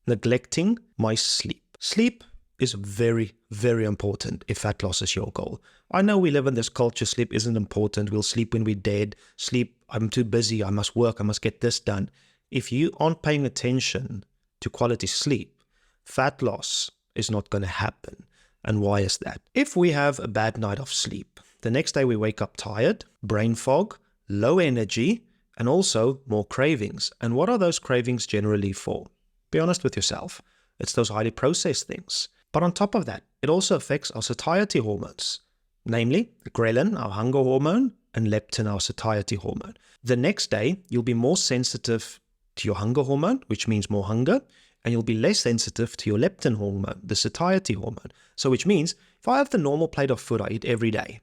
neglecting my sleep. Sleep is very, very important if fat loss is your goal. I know we live in this culture, sleep isn't important. We'll sleep when we're dead. Sleep, I'm too busy. I must work. I must get this done. If you aren't paying attention to quality sleep, fat loss is not going to happen. And why is that? If we have a bad night of sleep, the next day we wake up tired, brain fog, low energy, and also more cravings. And what are those cravings generally for? Be honest with yourself. It's those highly processed things. But on top of that, it also affects our satiety hormones, namely ghrelin, our hunger hormone, and leptin, our satiety hormone. The next day, you'll be more sensitive to your hunger hormone, which means more hunger, and you'll be less sensitive to your leptin hormone, the satiety hormone. So which means if I have the normal plate of food I eat every day,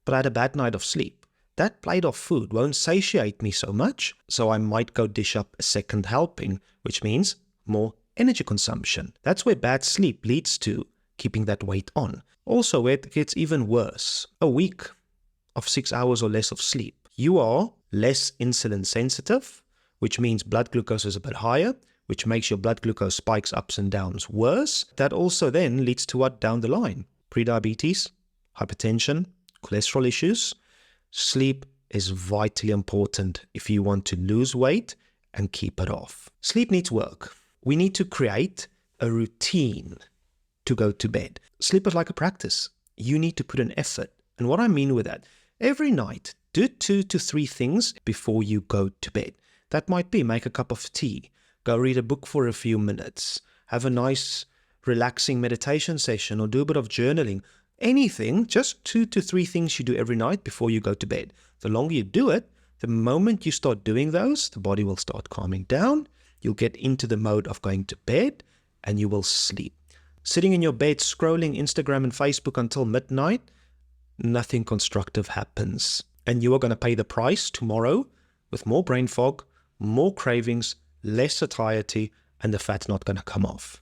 but I had a bad night of sleep, that plate of food won't satiate me so much, so I might go dish up a second helping, which means more energy consumption. That's where bad sleep leads to keeping that weight on. Also, where it gets even worse, a week of 6 hours or less of sleep, you are less insulin sensitive, which means blood glucose is a bit higher, which makes your blood glucose spikes ups and downs worse. That also then leads to what down the line? Prediabetes, hypertension, cholesterol issues. Sleep is vitally important if you want to lose weight and keep it off. Sleep needs work. We need to create a routine to go to bed. Sleep is like a practice. You need to put an effort. And what I mean with that, every night, do 2 to 3 things before you go to bed. That might be make a cup of tea, go read a book for a few minutes, have a nice relaxing meditation session, or do a bit of journaling. Anything, just 2 to 3 things you do every night before you go to bed. The longer you do it, the moment you start doing those, the body will start calming down. You'll get into the mode of going to bed and you will sleep. Sitting in your bed scrolling Instagram and Facebook until midnight, nothing constructive happens. And you are going to pay the price tomorrow with more brain fog, more cravings, less satiety, and the fat's not going to come off.